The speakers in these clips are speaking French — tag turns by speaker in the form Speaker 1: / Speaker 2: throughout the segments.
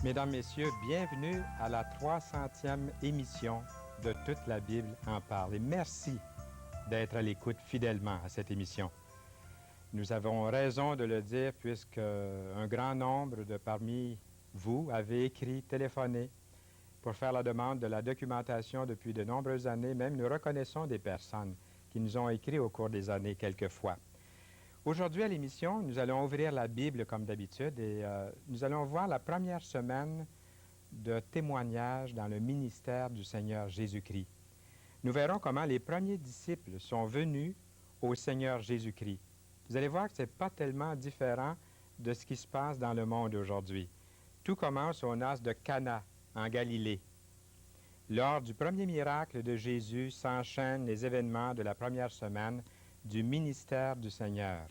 Speaker 1: Mesdames, Messieurs, bienvenue à la 300e émission de Toute la Bible en parle. Et merci d'être à l'écoute fidèlement à cette émission. Nous avons raison de le dire puisque un grand nombre de parmi vous avez écrit, téléphoné pour faire la demande de la documentation depuis de nombreuses années. Même nous reconnaissons des personnes qui nous ont écrit au cours des années quelquefois. Aujourd'hui à l'émission, nous allons ouvrir la Bible comme d'habitude et nous allons voir la première semaine de témoignage dans le ministère du Seigneur Jésus-Christ. Nous verrons comment les premiers disciples sont venus au Seigneur Jésus-Christ. Vous allez voir que ce n'est pas tellement différent de ce qui se passe dans le monde aujourd'hui. Tout commence au Nas de Cana, en Galilée. Lors du premier miracle de Jésus s'enchaînent les événements de la première semaine du ministère du Seigneur.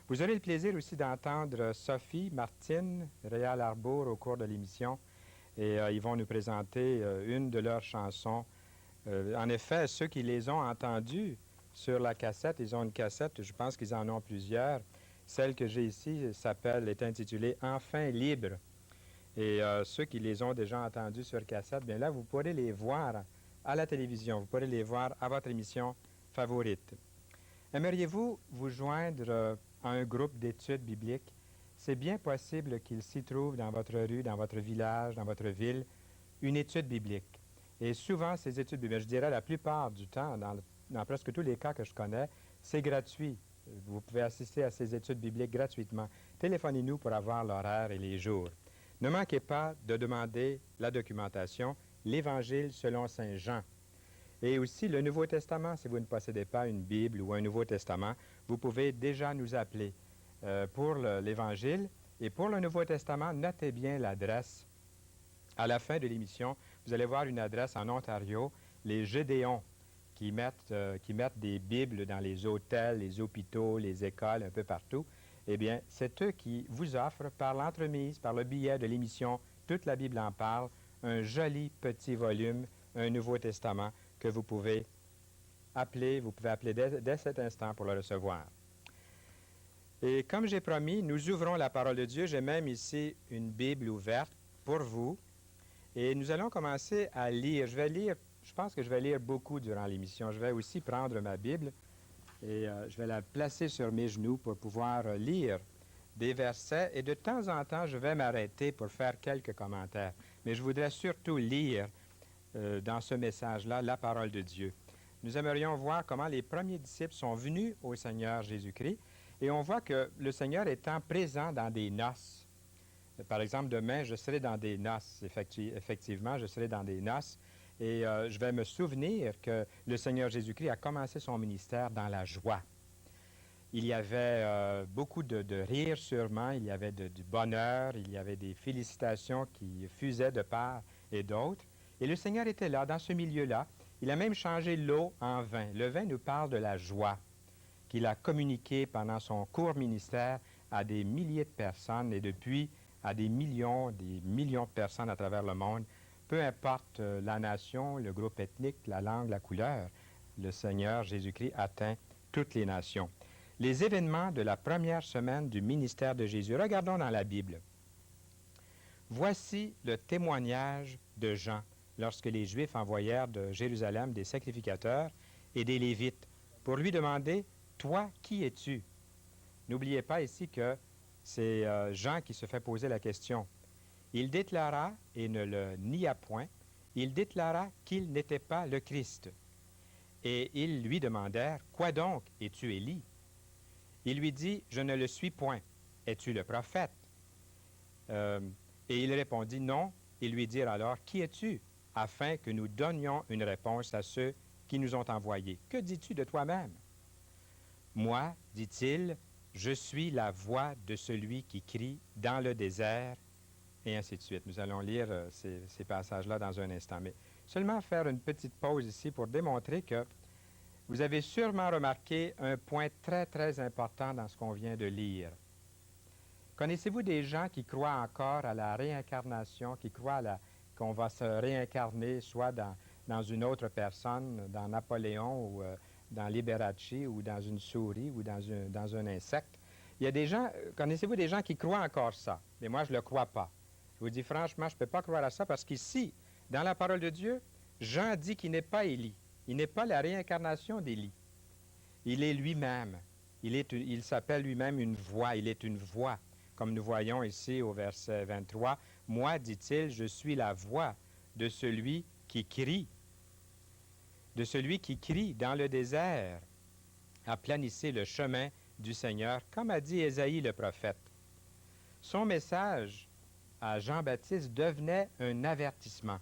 Speaker 1: Vous aurez le plaisir aussi d'entendre Sophie, Martine, Réal Arbour au cours de l'émission et ils vont nous présenter une de leurs chansons. En effet, ceux qui les ont entendues sur la cassette, ils ont une cassette, je pense qu'ils en ont plusieurs. Celle que j'ai ici est intitulée « Enfin libre ». Et ceux qui les ont déjà entendues sur cassette, bien là, vous pourrez les voir à la télévision, vous pourrez les voir à votre émission favorite. Aimeriez-vous vous joindre à un groupe d'études bibliques? C'est bien possible qu'il s'y trouve dans votre rue, dans votre village, dans votre ville, une étude biblique. Et souvent, ces études bibliques, je dirais la plupart du temps, dans presque tous les cas que je connais, c'est gratuit. Vous pouvez assister à ces études bibliques gratuitement. Téléphonez-nous pour avoir l'horaire et les jours. Ne manquez pas de demander la documentation, l'Évangile selon Saint Jean. Et aussi le Nouveau Testament, si vous ne possédez pas une Bible ou un Nouveau Testament, vous pouvez déjà nous appeler pour l'Évangile. Et pour le Nouveau Testament, notez bien l'adresse. À la fin de l'émission, vous allez voir une adresse en Ontario, les Gédéons, qui mettent des Bibles dans les hôtels, les hôpitaux, les écoles, un peu partout. Eh bien, c'est eux qui vous offrent, par l'entremise, par le billet de l'émission Toute la Bible en parle, un joli petit volume, un Nouveau Testament, que vous pouvez appeler dès cet instant pour le recevoir. Et comme j'ai promis, nous ouvrons la parole de Dieu. J'ai même ici une Bible ouverte pour vous. Et nous allons commencer à lire. Je pense que je vais lire beaucoup durant l'émission. Je vais aussi prendre ma Bible et je vais la placer sur mes genoux pour pouvoir lire des versets. Et de temps en temps, je vais m'arrêter pour faire quelques commentaires. Mais je voudrais surtout lire dans ce message-là, la parole de Dieu. Nous aimerions voir comment les premiers disciples sont venus au Seigneur Jésus-Christ et on voit que le Seigneur étant présent dans des noces. Par exemple, demain, je serai dans des noces. Effectivement, je serai dans des noces et je vais me souvenir que le Seigneur Jésus-Christ a commencé son ministère dans la joie. Il y avait beaucoup de rire sûrement, il y avait du bonheur, il y avait des félicitations qui fusaient de part et d'autre. Et le Seigneur était là, dans ce milieu-là. Il a même changé l'eau en vin. Le vin nous parle de la joie qu'il a communiquée pendant son court ministère à des milliers de personnes et depuis à des millions de personnes à travers le monde. Peu importe la nation, le groupe ethnique, la langue, la couleur, le Seigneur Jésus-Christ atteint toutes les nations. Les événements de la première semaine du ministère de Jésus. Regardons dans la Bible. Voici le témoignage de Jean lorsque les Juifs envoyèrent de Jérusalem des sacrificateurs et des Lévites pour lui demander « Toi, qui es-tu » N'oubliez pas ici que c'est Jean qui se fait poser la question. Il déclara, et ne le nia point, il déclara qu'il n'était pas le Christ. Et ils lui demandèrent « Quoi donc? Es-tu Élie » Il lui dit « Je ne le suis point. Es-tu le prophète? » Et il répondit « Non. » Ils lui dirent alors « Qui es-tu? » afin que nous donnions une réponse à ceux qui nous ont envoyés. « Que dis-tu de toi-même? » « Moi, dit-il, je suis la voix de celui qui crie dans le désert, et ainsi de suite. Nous allons lire ces passages-là dans un instant. Mais seulement faire une petite pause ici pour démontrer que vous avez sûrement remarqué un point très, très important dans ce qu'on vient de lire. Connaissez-vous des gens qui croient encore à la réincarnation, qui croient qu'on va se réincarner soit dans une autre personne, dans Napoléon ou dans Liberace ou dans une souris ou dans un insecte? Il y a des gens, connaissez-vous des gens qui croient encore ça? Mais moi, je ne le crois pas. vous dis franchement, je ne peux pas croire à ça parce qu'ici, dans la parole de Dieu, Jean dit qu'il n'est pas Élie. Il n'est pas la réincarnation d'Élie. Il est lui-même. Il s'appelle lui-même une voix. Il est une voix. Comme nous voyons ici au verset 23, « Moi, dit-il, je suis la voix de celui qui crie. De celui qui crie dans le désert. Aplanissez le chemin du Seigneur, comme a dit Ésaïe le prophète. » Son message à Jean-Baptiste devenait un avertissement.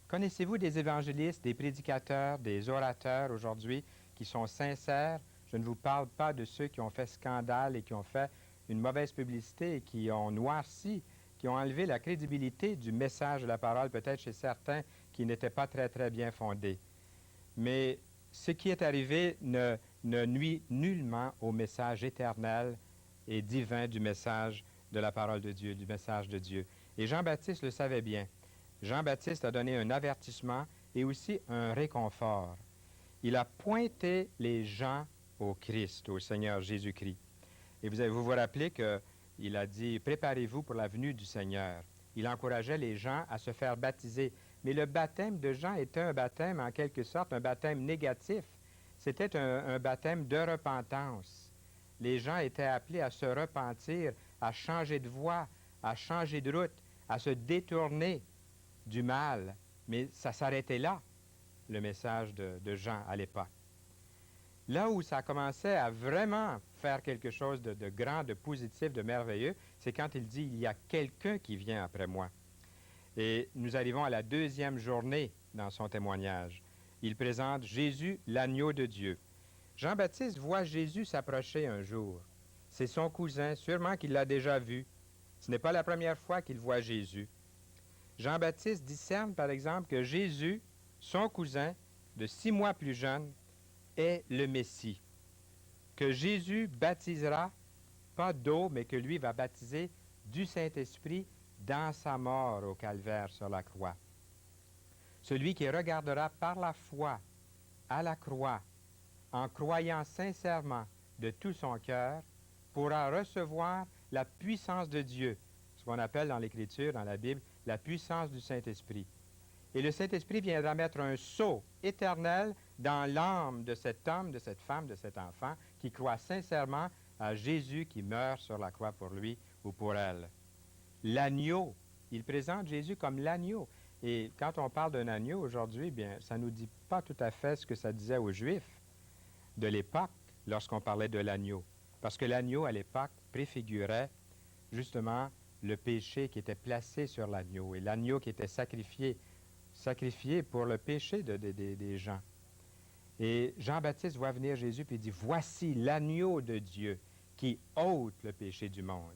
Speaker 1: Connaissez-vous des évangélistes, des prédicateurs, des orateurs aujourd'hui qui sont sincères? Je ne vous parle pas de ceux qui ont fait scandale et qui ont fait une mauvaise publicité et qui ont noirci, qui ont enlevé la crédibilité du message de la parole, peut-être chez certains qui n'étaient pas très, très bien fondés. Mais ce qui est arrivé ne nuit nullement au message éternel et divin du message de la parole de Dieu, du message de Dieu. Et Jean-Baptiste le savait bien. Jean-Baptiste a donné un avertissement et aussi un réconfort. Il a pointé les gens au Christ, au Seigneur Jésus-Christ. Et vous vous rappelez qu'il a dit « Préparez-vous pour la venue du Seigneur ». Il encourageait les gens à se faire baptiser. Mais le baptême de Jean était un baptême, en quelque sorte, un baptême négatif. C'était un baptême de repentance. Les gens étaient appelés à se repentir, à changer de voie, à changer de route, à se détourner du mal. Mais ça s'arrêtait là, le message de Jean à l'époque. Là où ça commençait à vraiment faire quelque chose de grand, de positif, de merveilleux, c'est quand il dit « Il y a quelqu'un qui vient après moi ». Et nous arrivons à la deuxième journée dans son témoignage. Il présente Jésus, l'agneau de Dieu. Jean-Baptiste voit Jésus s'approcher un jour. C'est son cousin, sûrement qu'il l'a déjà vu. Ce n'est pas la première fois qu'il voit Jésus. Jean-Baptiste discerne, par exemple, que Jésus, son cousin, de 6 mois plus jeune, est le Messie. Que Jésus baptisera, pas d'eau, mais que lui va baptiser du Saint-Esprit dans sa mort au calvaire sur la croix. Celui qui regardera par la foi à la croix, en croyant sincèrement de tout son cœur, pourra recevoir la puissance de Dieu, ce qu'on appelle dans l'Écriture, dans la Bible, la puissance du Saint-Esprit. Et le Saint-Esprit viendra mettre un sceau éternel dans l'âme de cet homme, de cette femme, de cet enfant, qui croit sincèrement à Jésus qui meurt sur la croix pour lui ou pour elle. L'agneau, il présente Jésus comme l'agneau. Et quand on parle d'un agneau aujourd'hui, bien, ça ne nous dit pas tout à fait ce que ça disait aux Juifs de l'époque lorsqu'on parlait de l'agneau. Parce que l'agneau, à l'époque, préfigurait justement le péché qui était placé sur l'agneau et l'agneau qui était sacrifié pour le péché des gens. Et Jean-Baptiste voit venir Jésus puis il dit « Voici l'agneau de Dieu qui ôte le péché du monde. »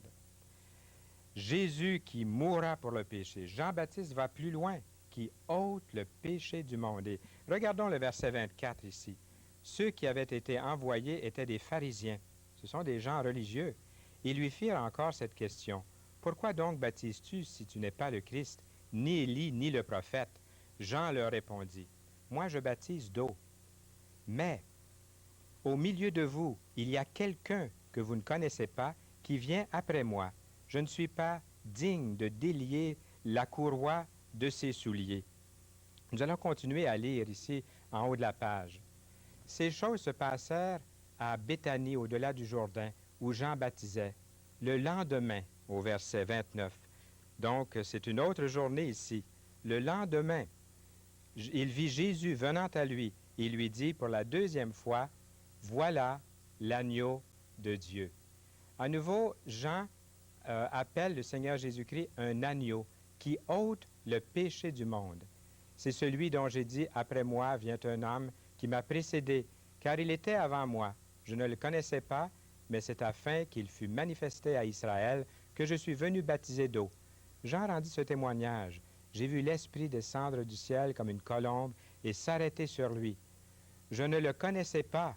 Speaker 1: Jésus qui mourra pour le péché. Jean-Baptiste va plus loin, qui ôte le péché du monde. Et regardons le verset 24 ici. Ceux qui avaient été envoyés étaient des pharisiens. Ce sont des gens religieux. Ils lui firent encore cette question. « Pourquoi donc baptises-tu si tu n'es pas le Christ, ni Élie, ni le prophète? » Jean leur répondit. « Moi je baptise d'eau. Mais au milieu de vous, il y a quelqu'un que vous ne connaissez pas qui vient après moi. Je ne suis pas digne de délier la courroie de ses souliers. » Nous allons continuer à lire ici en haut de la page. Ces choses se passèrent à Béthanie, au-delà du Jourdain, où Jean baptisait, le lendemain, au verset 29. Donc, c'est une autre journée ici. Le lendemain, il vit Jésus venant à lui. Il lui dit pour la deuxième fois, « Voilà l'agneau de Dieu. » À nouveau, Jean appelle le Seigneur Jésus-Christ un agneau qui ôte le péché du monde. C'est celui dont j'ai dit, « Après moi vient un homme qui m'a précédé, car il était avant moi. Je ne le connaissais pas, mais c'est afin qu'il fût manifesté à Israël que je suis venu baptiser d'eau. » Jean rendit ce témoignage. J'ai vu l'Esprit descendre du ciel comme une colombe et s'arrêter sur lui. Je ne le connaissais pas,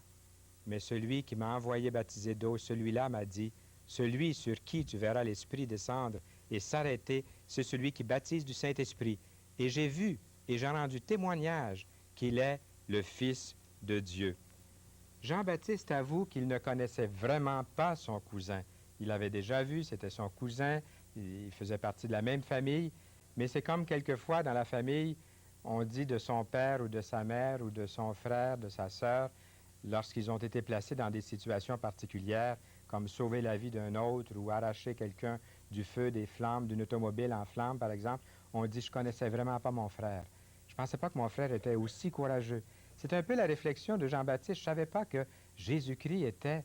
Speaker 1: mais celui qui m'a envoyé baptiser d'eau, celui-là m'a dit, « Celui sur qui tu verras l'Esprit descendre et s'arrêter, c'est celui qui baptise du Saint-Esprit. Et j'ai vu et j'ai rendu témoignage qu'il est le Fils de Dieu. » Jean-Baptiste avoue qu'il ne connaissait vraiment pas son cousin. Il l'avait déjà vu, c'était son cousin il faisait partie de la même famille, mais c'est comme quelquefois dans la famille, on dit de son père ou de sa mère ou de son frère, de sa sœur, lorsqu'ils ont été placés dans des situations particulières, comme sauver la vie d'un autre ou arracher quelqu'un du feu, des flammes, d'une automobile en flammes, par exemple, on dit « je connaissais vraiment pas mon frère ». Je ne pensais pas que mon frère était aussi courageux. C'est un peu la réflexion de Jean-Baptiste. Je ne savais pas que Jésus-Christ était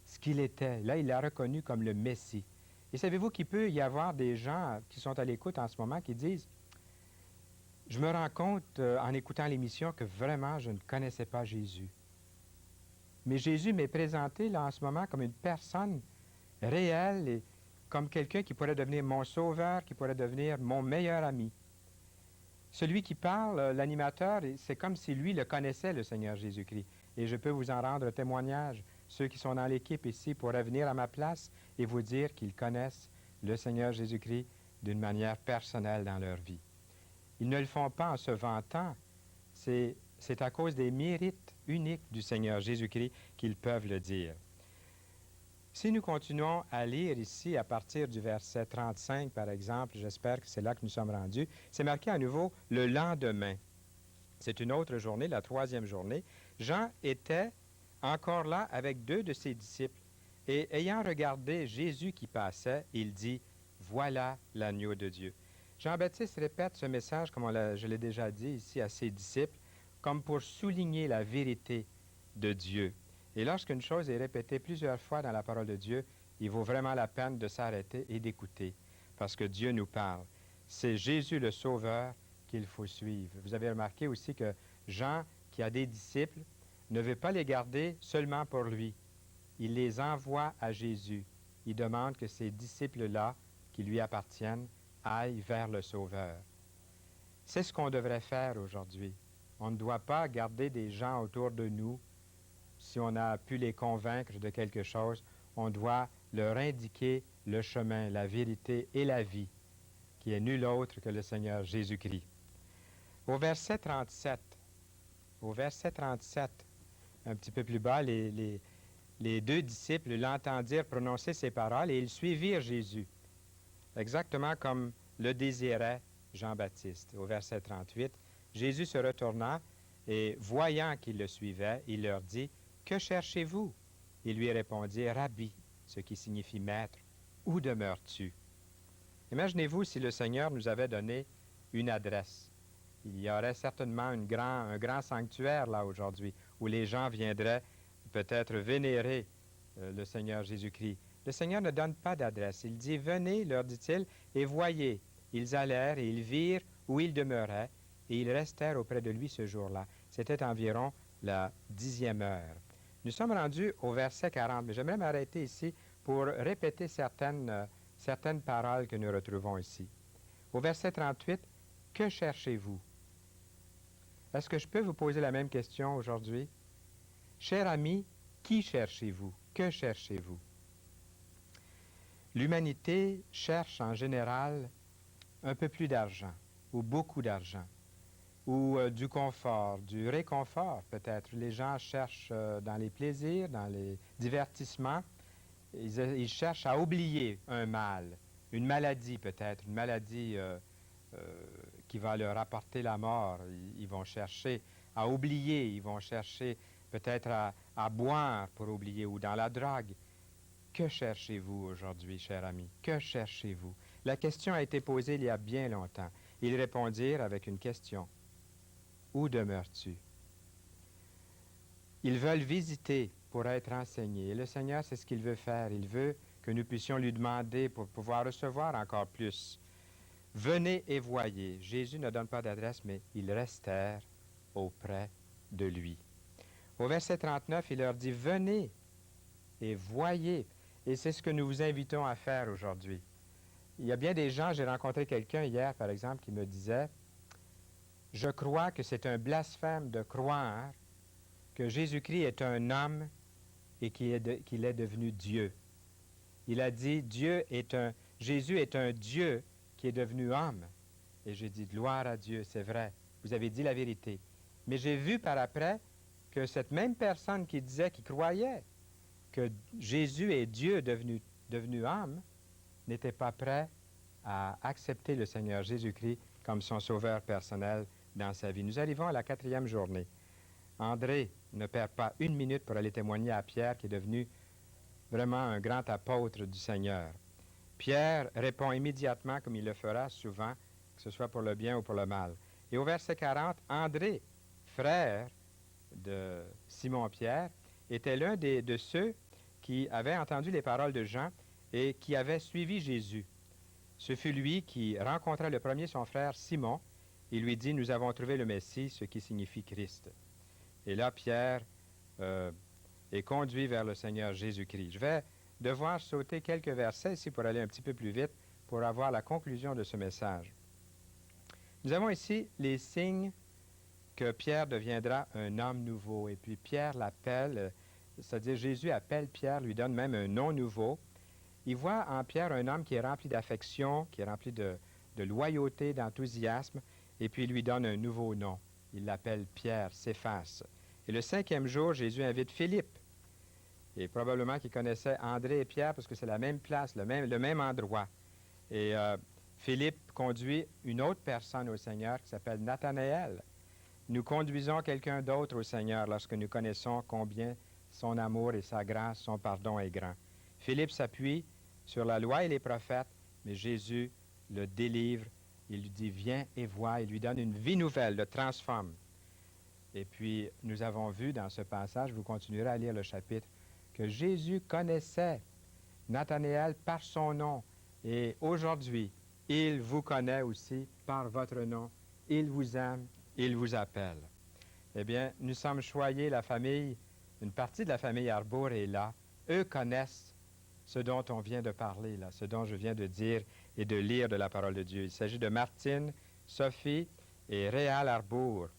Speaker 1: ce qu'il était. Là, il l'a reconnu comme le Messie. Et savez-vous qu'il peut y avoir des gens qui sont à l'écoute en ce moment qui disent « Je me rends compte en écoutant l'émission que vraiment je ne connaissais pas Jésus. Mais Jésus m'est présenté là en ce moment comme une personne réelle et comme quelqu'un qui pourrait devenir mon sauveur, qui pourrait devenir mon meilleur ami. » Celui qui parle, l'animateur, c'est comme si lui le connaissait, le Seigneur Jésus-Christ. Et je peux vous en rendre témoignage. Ceux qui sont dans l'équipe ici pourraient venir à ma place et vous dire qu'ils connaissent le Seigneur Jésus-Christ d'une manière personnelle dans leur vie. Ils ne le font pas en se vantant. C'est à cause des mérites uniques du Seigneur Jésus-Christ qu'ils peuvent le dire. Si nous continuons à lire ici, à partir du verset 35, par exemple, j'espère que c'est là que nous sommes rendus, c'est marqué à nouveau « le lendemain ». C'est une autre journée, la troisième journée. Jean était encore là avec 2 de ses disciples, et ayant regardé Jésus qui passait, il dit « Voilà l'agneau de Dieu ». Jean-Baptiste répète ce message, comme je l'ai déjà dit ici, à ses disciples, comme pour souligner la vérité de Dieu. Et lorsqu'une chose est répétée plusieurs fois dans la parole de Dieu, il vaut vraiment la peine de s'arrêter et d'écouter, parce que Dieu nous parle. C'est Jésus le Sauveur qu'il faut suivre. Vous avez remarqué aussi que Jean, qui a des disciples, ne veut pas les garder seulement pour lui. Il les envoie à Jésus. Il demande que ces disciples-là, qui lui appartiennent, aillent vers le Sauveur. C'est ce qu'on devrait faire aujourd'hui. On ne doit pas garder des gens autour de nous. Si on a pu les convaincre de quelque chose, on doit leur indiquer le chemin, la vérité et la vie, qui est nul autre que le Seigneur Jésus-Christ. Au verset 37, un petit peu plus bas, les 2 disciples l'entendirent prononcer ces paroles et ils suivirent Jésus, exactement comme le désirait Jean-Baptiste. Au verset 38, Jésus se retourna et, voyant qu'ils le suivaient, il leur dit « Que cherchez-vous » Ils lui répondirent « Rabbi », ce qui signifie « maître, où demeures-tu » Imaginez-vous si le Seigneur nous avait donné une adresse. Il y aurait certainement un grand sanctuaire là aujourd'hui, où les gens viendraient peut-être vénérer le Seigneur Jésus-Christ. Le Seigneur ne donne pas d'adresse. Il dit « Venez », leur dit-il, « et voyez ». Ils allèrent et ils virent où il demeurait, et ils restèrent auprès de lui ce jour-là. C'était environ la 10e heure. Nous sommes rendus au verset 40, mais j'aimerais m'arrêter ici pour répéter certaines paroles que nous retrouvons ici. Au verset 38, « Que cherchez-vous » Est-ce que je peux vous poser la même question aujourd'hui? Cher ami, qui cherchez-vous? Que cherchez-vous? L'humanité cherche en général un peu plus d'argent, ou beaucoup d'argent, ou du confort, du réconfort peut-être. Les gens cherchent dans les plaisirs, dans les divertissements, ils cherchent à oublier un mal, une maladie peut-être, une maladie qui va leur apporter la mort. Ils vont chercher à oublier, ils vont chercher peut-être à boire pour oublier, ou dans la drogue. Que cherchez-vous aujourd'hui, cher ami? Que cherchez-vous? La question a été posée il y a bien longtemps. Ils répondirent avec une question. Où demeures-tu? Ils veulent visiter pour être enseignés. Et le Seigneur, c'est ce qu'il veut faire. Il veut que nous puissions lui demander pour pouvoir recevoir encore plus. Venez et voyez. Jésus ne donne pas d'adresse, mais ils restèrent auprès de lui. Au verset 39, il leur dit, venez et voyez. Et c'est ce que nous vous invitons à faire aujourd'hui. Il y a bien des gens, j'ai rencontré quelqu'un hier, par exemple, qui me disait, je crois que c'est un blasphème de croire que Jésus-Christ est un homme et qu'il est devenu Dieu. Il a dit, Jésus est un Dieu qui est devenu homme. Et j'ai dit, gloire à Dieu, c'est vrai, vous avez dit la vérité. Mais j'ai vu par après que cette même personne qui croyait que Jésus est Dieu devenu homme, n'était pas prêt à accepter le Seigneur Jésus-Christ comme son sauveur personnel dans sa vie. Nous arrivons à la 4e journée. André ne perd pas une minute pour aller témoigner à Pierre, qui est devenu vraiment un grand apôtre du Seigneur. Pierre répond immédiatement, comme il le fera souvent, que ce soit pour le bien ou pour le mal. Et au verset 40, André, frère de Simon-Pierre, était l'un de ceux qui avaient entendu les paroles de Jean et qui avaient suivi Jésus. Ce fut lui qui rencontra le premier son frère Simon et lui dit, « Nous avons trouvé le Messie, ce qui signifie Christ. » Et là, Pierre est conduit vers le Seigneur Jésus-Christ. Je vais devoir sauter quelques versets ici pour aller un petit peu plus vite pour avoir la conclusion de ce message. Nous avons ici les signes que Pierre deviendra un homme nouveau. Et puis Pierre l'appelle, c'est-à-dire Jésus appelle Pierre, lui donne même un nom nouveau. Il voit en Pierre un homme qui est rempli d'affection, qui est rempli de loyauté, d'enthousiasme, et puis il lui donne un nouveau nom. Il l'appelle Pierre, Céphas. Et le 5e jour, Jésus invite Philippe. Et probablement qu'il connaissait André et Pierre parce que c'est la même place, le même endroit. Et Philippe conduit une autre personne au Seigneur qui s'appelle Nathanaël. Nous conduisons quelqu'un d'autre au Seigneur lorsque nous connaissons combien son amour et sa grâce, son pardon est grand. Philippe s'appuie sur la loi et les prophètes, mais Jésus le délivre. Il lui dit, viens et vois. Il lui donne une vie nouvelle, le transforme. Et puis, nous avons vu dans ce passage, vous continuerez à lire le chapitre, que Jésus connaissait Nathanaël par son nom. Et aujourd'hui, il vous connaît aussi par votre nom. Il vous aime, il vous appelle. Eh bien, nous sommes choyés, la famille, une partie de la famille Arbour est là. Eux connaissent ce dont on vient de parler, là, ce dont je viens de dire et de lire de la parole de Dieu. Il s'agit de Martine, Sophie et Réal Arbour.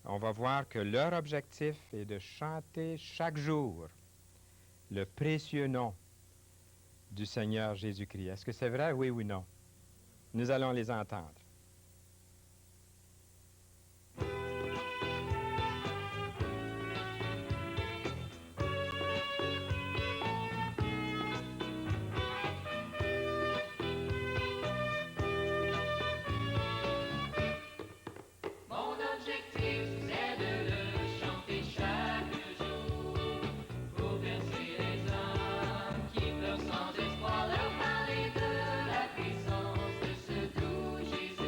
Speaker 1: On va voir que leur objectif est de chanter chaque jour le précieux nom du Seigneur Jésus-Christ. Est-ce que c'est vrai, oui ou non? Nous allons les entendre.
Speaker 2: Sans espoir, leur parler de la puissance de ce doux Jésus.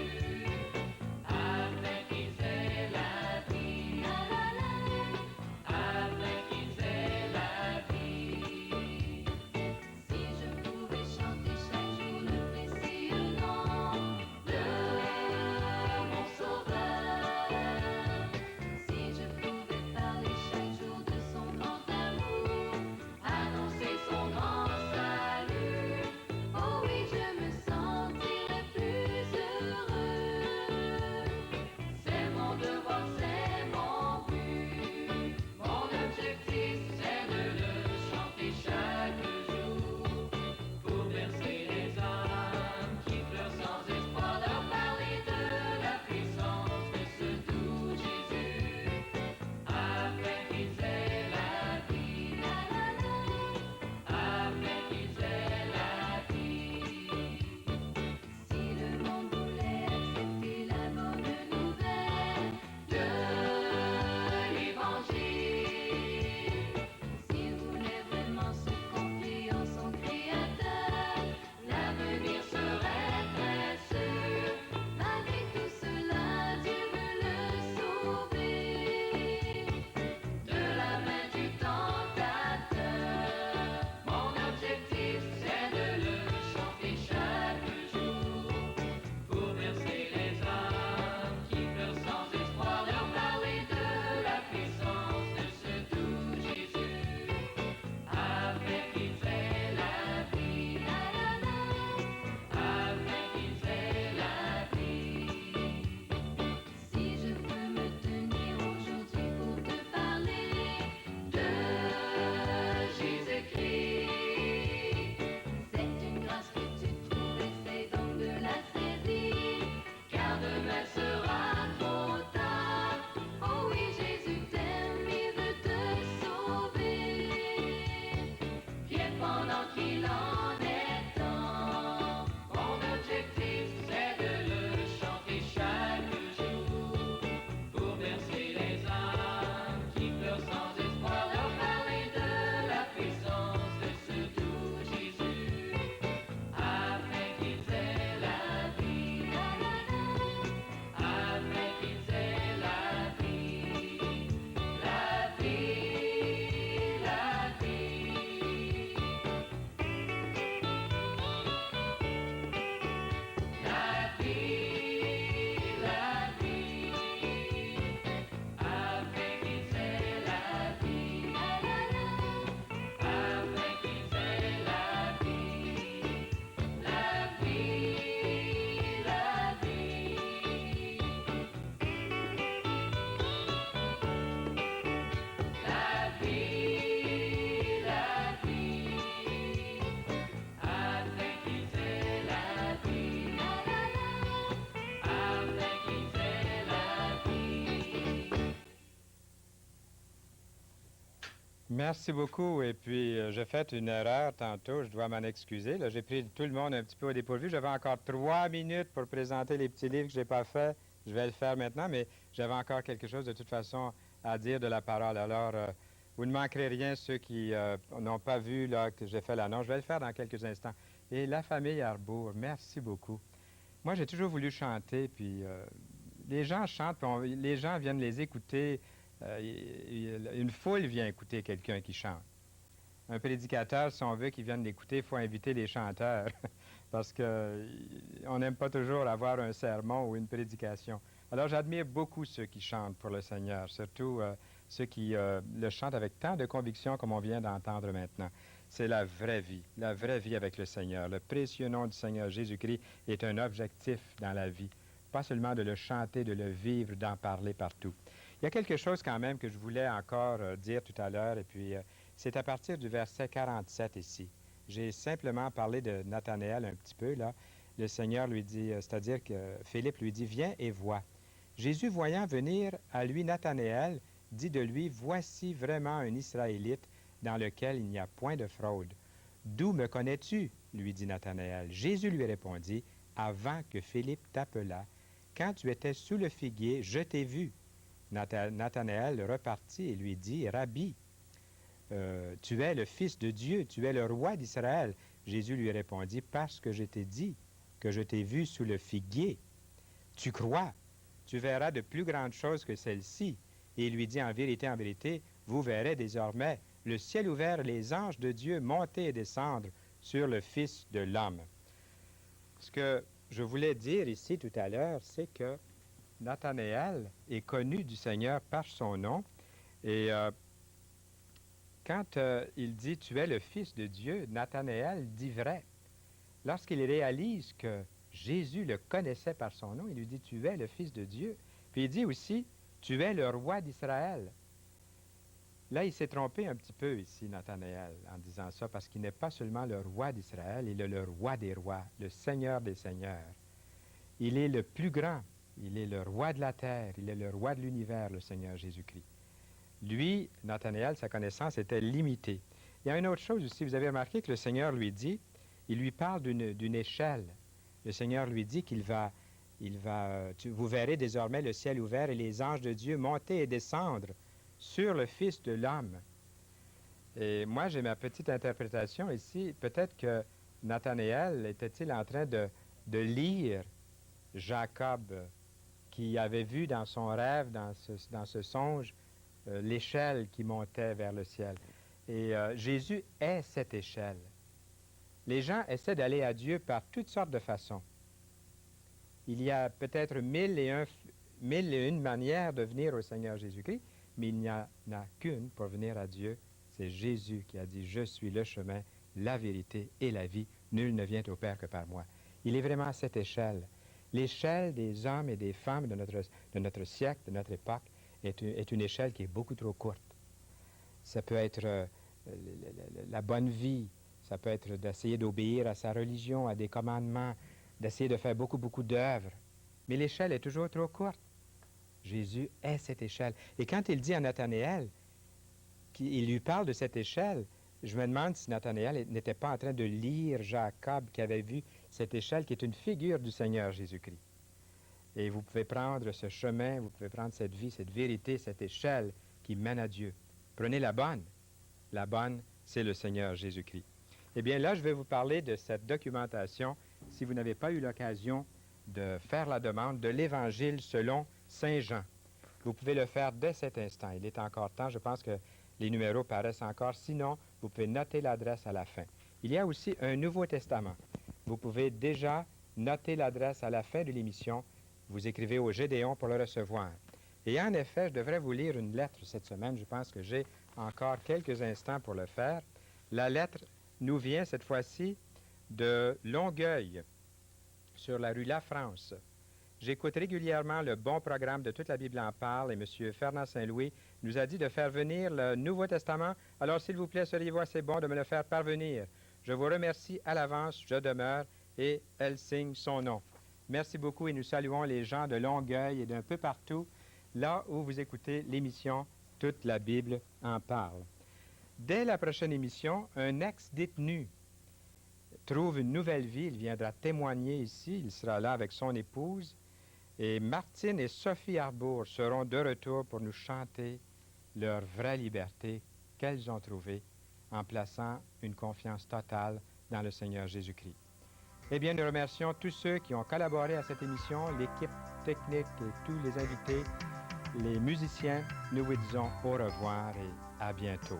Speaker 1: Merci beaucoup. Et puis, j'ai fait une erreur tantôt, je dois m'en excuser. Là, j'ai pris tout le monde un petit peu au dépourvu. J'avais encore 3 minutes pour présenter les petits livres que je n'ai pas fait. Je vais le faire maintenant, mais j'avais encore quelque chose de toute façon à dire de la parole. Alors, vous ne manquerez rien, ceux qui n'ont pas vu là, que j'ai fait l'annonce. Je vais le faire dans quelques instants. Et la famille Arbour, merci beaucoup. Moi, j'ai toujours voulu chanter, puis les gens chantent, puis les gens viennent les écouter. Une foule vient écouter quelqu'un qui chante. Un prédicateur, si on veut qu'il vienne l'écouter, il faut inviter les chanteurs, parce qu'on n'aime pas toujours avoir un sermon ou une prédication. Alors, j'admire beaucoup ceux qui chantent pour le Seigneur, surtout ceux qui le chantent avec tant de conviction comme on vient d'entendre maintenant. C'est la vraie vie avec le Seigneur. Le précieux nom du Seigneur Jésus-Christ est un objectif dans la vie. Pas seulement de le chanter, de le vivre, d'en parler partout. Il y a quelque chose quand même que je voulais encore dire tout à l'heure, et puis c'est à partir du verset 47 ici. J'ai simplement parlé de Nathanaël un petit peu, là. Le Seigneur lui dit, c'est-à-dire que Philippe lui dit, viens et vois. Jésus, voyant venir à lui Nathanaël, dit de lui, voici vraiment un Israélite dans lequel il n'y a point de fraude. D'où me connais-tu? Lui dit Nathanaël. Jésus lui répondit, avant que Philippe t'appelât, quand tu étais sous le figuier, je t'ai vu. Nathanaël repartit et lui dit, Rabbi, tu es le Fils de Dieu, tu es le roi d'Israël. Jésus lui répondit, parce que je t'ai dit que je t'ai vu sous le figuier. Tu crois, tu verras de plus grandes choses que celles-ci. Et il lui dit, en vérité, vous verrez désormais le ciel ouvert et les anges de Dieu monter et descendre sur le Fils de l'homme. Ce que je voulais dire ici tout à l'heure, c'est que Nathanaël est connu du Seigneur par son nom. Et quand il dit « Tu es le Fils de Dieu », Nathanaël dit vrai. Lorsqu'il réalise que Jésus le connaissait par son nom, il lui dit « Tu es le Fils de Dieu ». Puis il dit aussi « Tu es le roi d'Israël ». Là, il s'est trompé un petit peu ici, Nathanaël, en disant ça, parce qu'il n'est pas seulement le roi d'Israël, il est le roi des rois, le Seigneur des seigneurs. Il est le plus grand, il est le roi de la terre, il est le roi de l'univers, le Seigneur Jésus-Christ. Lui, Nathanaël, sa connaissance était limitée. Il y a une autre chose aussi, vous avez remarqué que le Seigneur lui dit, il lui parle d'une échelle. Le Seigneur lui dit vous verrez désormais le ciel ouvert et les anges de Dieu monter et descendre sur le Fils de l'homme. Et moi, j'ai ma petite interprétation ici. Peut-être que Nathanaël était-il en train de lire Jacob, qui avait vu dans son rêve, dans ce songe, l'échelle qui montait vers le ciel. Et Jésus est cette échelle. Les gens essaient d'aller à Dieu par toutes sortes de façons. Il y a peut-être mille et une manières de venir au Seigneur Jésus-Christ, mais il n'y en a qu'une pour venir à Dieu. C'est Jésus qui a dit « Je suis le chemin, la vérité et la vie. Nul ne vient au Père que par moi. » Il est vraiment à cette échelle. L'échelle des hommes et des femmes de notre siècle, de notre époque, est une échelle qui est beaucoup trop courte. Ça peut être la bonne vie, ça peut être d'essayer d'obéir à sa religion, à des commandements, d'essayer de faire beaucoup d'œuvres. Mais l'échelle est toujours trop courte. Jésus est cette échelle. Et quand il dit à Nathanaël, qu'il lui parle de cette échelle, je me demande si Nathanaël n'était pas en train de lire Jacob qui avait vu cette échelle qui est une figure du Seigneur Jésus-Christ. Et vous pouvez prendre ce chemin, vous pouvez prendre cette vie, cette vérité, cette échelle qui mène à Dieu. Prenez la bonne. La bonne, c'est le Seigneur Jésus-Christ. Eh bien là, je vais vous parler de cette documentation, si vous n'avez pas eu l'occasion de faire la demande de l'Évangile selon Saint Jean. Vous pouvez le faire dès cet instant. Il est encore temps, je pense que les numéros paraissent encore. Sinon, vous pouvez noter l'adresse à la fin. Il y a aussi un Nouveau Testament. Vous pouvez déjà noter l'adresse à la fin de l'émission. Vous écrivez au Gédéon pour le recevoir. Et en effet, je devrais vous lire une lettre cette semaine. Je pense que j'ai encore quelques instants pour le faire. La lettre nous vient cette fois-ci de Longueuil, sur la rue La France. J'écoute régulièrement le bon programme de Toute la Bible en parle et M. Fernand Saint-Louis nous a dit de faire venir le Nouveau Testament. Alors, s'il vous plaît, seriez-vous assez bon de me le faire parvenir? Je vous remercie à l'avance, je demeure, et elle signe son nom. Merci beaucoup et nous saluons les gens de Longueuil et d'un peu partout, là où vous écoutez l'émission Toute la Bible en parle. Dès la prochaine émission, un ex-détenu trouve une nouvelle vie. Il viendra témoigner ici. Il sera là avec son épouse. Et Martine et Sophie Arbour seront de retour pour nous chanter leur vraie liberté qu'elles ont trouvée en plaçant une confiance totale dans le Seigneur Jésus-Christ. Eh bien, nous remercions tous ceux qui ont collaboré à cette émission, l'équipe technique et tous les invités, les musiciens. Nous vous disons au revoir et à bientôt.